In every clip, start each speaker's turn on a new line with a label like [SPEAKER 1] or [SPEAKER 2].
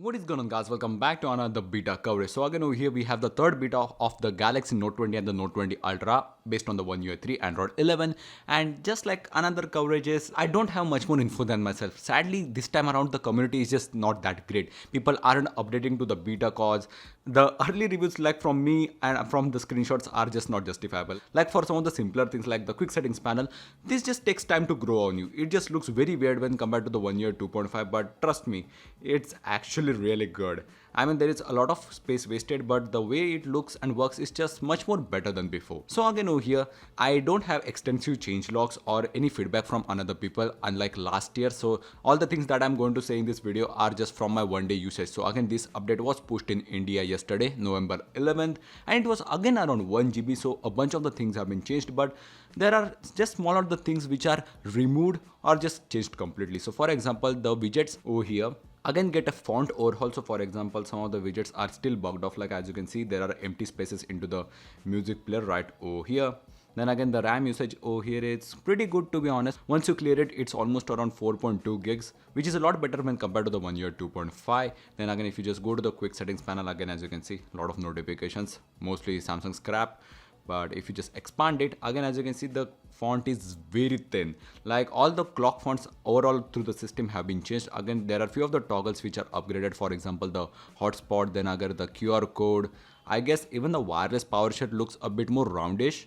[SPEAKER 1] What is going on, guys? Welcome back to another beta coverage. So again over here we have the third beta of the Galaxy Note 20 and the Note 20 Ultra based on the One UI 3 Android 11. And just like another coverages, I don't have much more info than myself. Sadly, this time around the community is just not that great. People aren't updating to the beta cause. The early reviews like from me and from the screenshots are just not justifiable. Like for some of the simpler things like the quick settings panel, this just takes time to grow on you. It just looks very weird when compared to the One UI 2.5, but trust me, it's actually really good. I mean, there is a lot of space wasted, but the way it looks and works is just much more better than before. So again over here, I don't have extensive change logs or any feedback from another people unlike last year. So all the things that I'm going to say in this video are just from my one day usage. So again, this update was pushed in India yesterday, November 11th, and it was again around 1 GB. So a bunch of the things have been changed, but there are just smaller the things which are removed or just changed completely. So for example, the widgets over here again get a font overhaul. So for example, some of the widgets are still bugged off, like as you can see there are empty spaces into the music player right over here. Then again, the RAM usage over here is pretty good, to be honest. Once you clear it, it's almost around 4.2 gigs, which is a lot better when compared to the One UI 2.5. Then again, if you just go to the quick settings panel, again as you can see, a lot of notifications, mostly Samsung's crap. But if you just expand it, again as you can see, the font is very thin. Like all the clock fonts overall through the system have been changed. Again, there are few of the toggles which are upgraded, for example the hotspot, then again the QR code. I guess even the wireless power shed looks a bit more roundish.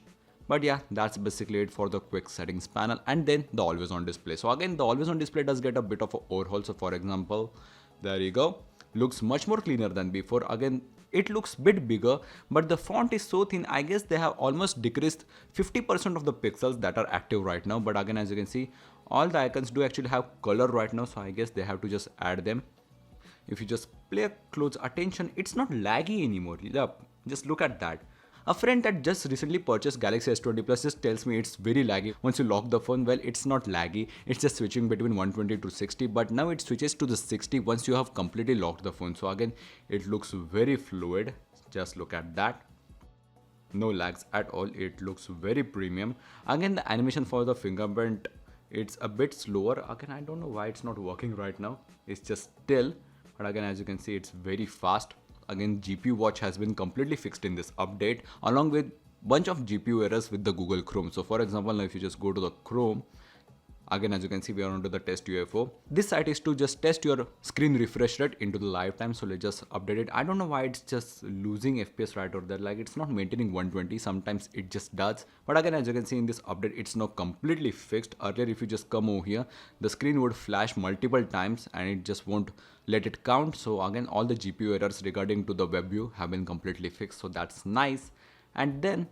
[SPEAKER 1] But yeah, that's basically it for the quick settings panel. And then the always on display. So again, the always on display does get a bit of an overhaul. So for example, there you go, looks much more cleaner than before. Again, it looks bit bigger, but the font is so thin. I guess they have almost decreased 50% of the pixels that are active right now. But again, as you can see, all the icons do actually have color right now, so I guess they have to just add them. If you just pay close attention, it's not laggy anymore. Yep, just look at that. A friend that just recently purchased Galaxy S20 Plus just tells me it's very laggy. Once you lock the phone, well, it's not laggy. It's just switching between 120 to 60, but now it switches to the 60 once you have completely locked the phone. So again, it looks very fluid. Just look at that. No lags at all. It looks very premium. Again, the animation for the fingerprint, it's a bit slower. Again, I don't know why it's not working right now. It's just still, but again, as you can see, it's very fast. Again, GPU watch has been completely fixed in this update, along with bunch of GPU errors with the Google Chrome. So for example, now if you just go to the Chrome, again as you can see, we are onto the test UFO. This site is to just test your screen refresh rate into the lifetime. So let's just update it. I don't know why it's just losing FPS right over there. Like it's not maintaining 120. Sometimes it just does. But again, as you can see in this update, it's now completely fixed. Earlier, if you just come over here, the screen would flash multiple times and it just won't let it count. So again, all the GPU errors regarding to the web view have been completely fixed. So that's nice. And then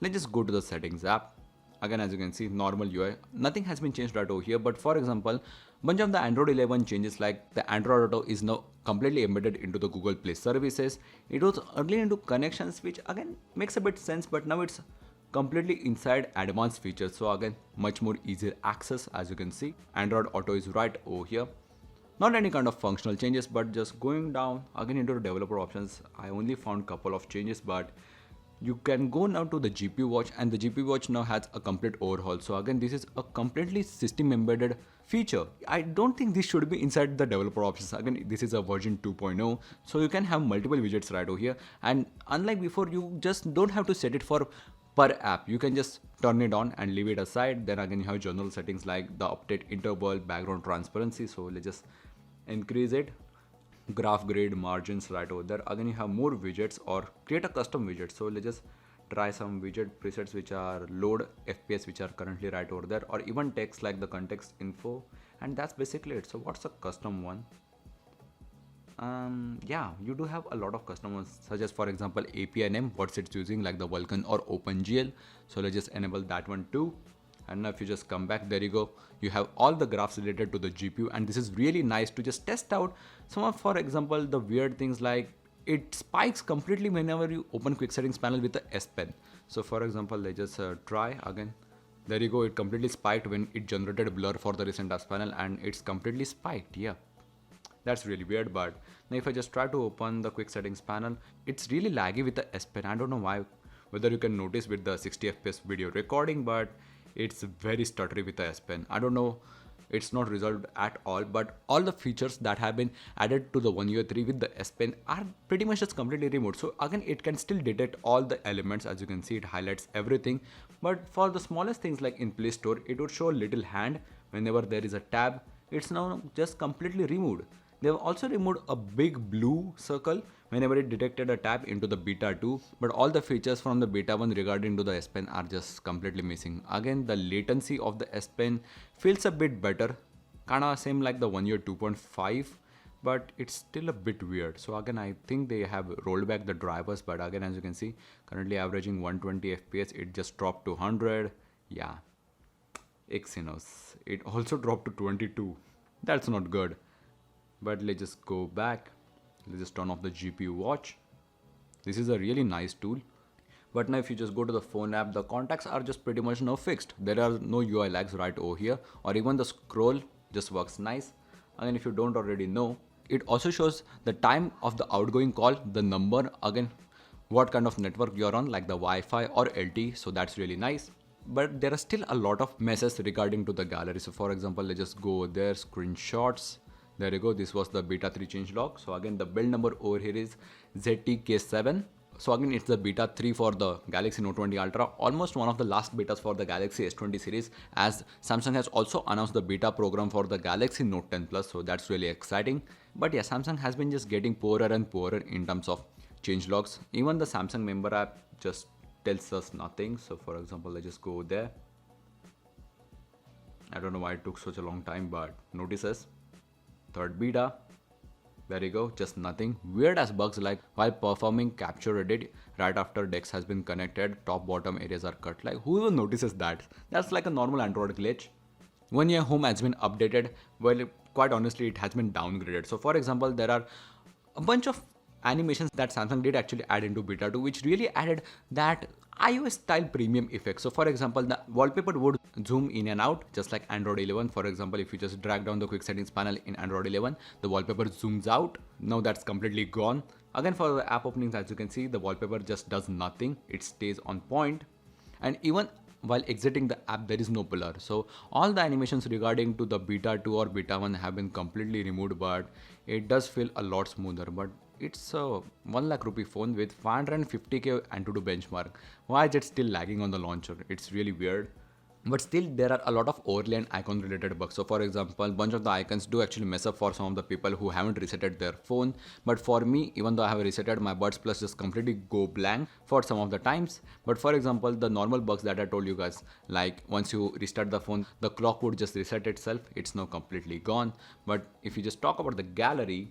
[SPEAKER 1] let's just go to the settings app. Again, as you can see, normal UI, nothing has been changed right over here. But for example, bunch of the Android 11 changes, like the Android Auto is now completely embedded into the Google Play services. It was early into connections, which again makes a bit sense, but now it's completely inside advanced features. So again, much more easier access. As you can see, Android Auto is right over here. Not any kind of functional changes, but just going down again into the developer options, I only found couple of changes, but you can go now to the GPU watch, and the GPU watch now has a complete overhaul. So again, this is a completely system embedded feature. I don't think this should be inside the developer options. Again, this is a version 2.0, so you can have multiple widgets right over here. And unlike before, you just don't have to set it for per app. You can just turn it on and leave it aside. Then again, you have general settings like the update interval, background transparency. So let's just increase it, graph grid, margins right over there. Again, you have more widgets or create a custom widget. So let's just try some widget presets which are load FPS, which are currently right over there, or even text like the context info. And that's basically it. So what's a custom one? Yeah, you do have a lot of custom ones, such as for example API name, what's it's using, like the Vulkan or OpenGL. So let's just enable that one too. And now if you just come back, there you go, you have all the graphs related to the GPU, and this is really nice to just test out some of, for example, the weird things like it spikes completely whenever you open quick settings panel with the S Pen. So for example, let's just try again. There you go, it completely spiked when it generated a blur for the recent S panel, and it's completely spiked. Yeah, that's really weird. But now if I just try to open the quick settings panel, it's really laggy with the S Pen. I don't know why, whether you can notice with the 60 FPS video recording, but it's very stuttery with the S Pen. I don't know it's not resolved at all, but all the features that have been added to the One UI 3 with the S Pen are pretty much just completely removed. So again, it can still detect all the elements. As you can see, it highlights everything, but for the smallest things like in Play Store, it would show a little hand whenever there is a tab. It's now just completely removed. They have also removed a big blue circle whenever it detected a tap into the beta 2, but all the features from the beta 1 regarding to the S Pen are just completely missing. Again, the latency of the S Pen feels a bit better, kinda same like the One UI 2.5, but it's still a bit weird. So again, I think they have rolled back the drivers, but again, as you can see, currently averaging 120 FPS, it just dropped to 100. Yeah, Exynos. It also dropped to 22. That's not good. But let's just go back. Let's just turn off the GPU watch. This is a really nice tool. But now if you just go to the phone app, the contacts are just pretty much now fixed. There are no UI lags right over here, or even the scroll just works nice. Again, if you don't already know, it also shows the time of the outgoing call, the number, again, what kind of network you're on, like the Wi-Fi or LTE. So that's really nice. But there are still a lot of messes regarding to the gallery. So for example, let's just go there, screenshots. There you go, this was the beta 3 changelog. So again, the build number over here is ZTK7. So again, it's the beta 3 for the Galaxy Note 20 Ultra, almost one of the last betas for the Galaxy S20 series, as Samsung has also announced the beta program for the Galaxy Note 10 Plus, so that's really exciting. But yeah, Samsung has been just getting poorer and poorer in terms of changelogs. Even the Samsung member app just tells us nothing. So for example, let's just go there. I don't know why it took such a long time, but notices. Third beta, there you go, just nothing. Weird as bugs like while performing capture edit right after DeX has been connected, top bottom areas are cut. Like who even notices that? That's like a normal Android glitch. One UI home has been updated, well quite honestly it has been downgraded. So for example, there are a bunch of animations that Samsung did actually add into beta 2, which really added that iOS style premium effect. So for example, the wallpaper would zoom in and out just like Android 11. For example, if you just drag down the quick settings panel in Android 11, the wallpaper zooms out. Now that's completely gone. Again, for the app openings, as you can see, the wallpaper just does nothing. It stays on point. And even while exiting the app, there is no blur. So all the animations regarding to the beta 2 or beta 1 have been completely removed, but it does feel a lot smoother. But it's a 1 lakh rupee phone with 550k Antutu benchmark. Why is it still lagging on the launcher? It's really weird. But still, there are a lot of overlay and icon related bugs. So for example, a bunch of the icons do actually mess up for some of the people who haven't resetted their phone. But for me, even though I have resetted, my Buds Plus just completely go blank for some of the times. But for example, the normal bugs that I told you guys, like once you restart the phone, the clock would just reset itself. It's now completely gone. But if you just talk about the gallery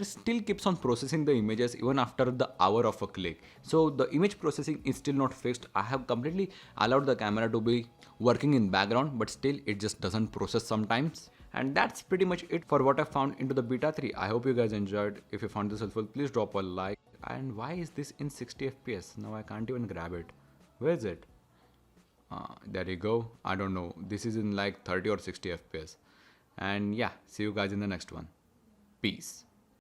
[SPEAKER 1] still keeps on processing the images even after the hour of a click. So the image processing is still not fixed. I have completely allowed the camera to be working in background, but still it just doesn't process sometimes. And that's pretty much it for what I found into the beta 3. I hope you guys enjoyed. If you found this helpful, please drop a like. And why is this in 60 FPS? Now I can't even grab it. Where is it? There you go. I don't know. This is in like 30 or 60 FPS. And yeah, see you guys in the next one. Peace.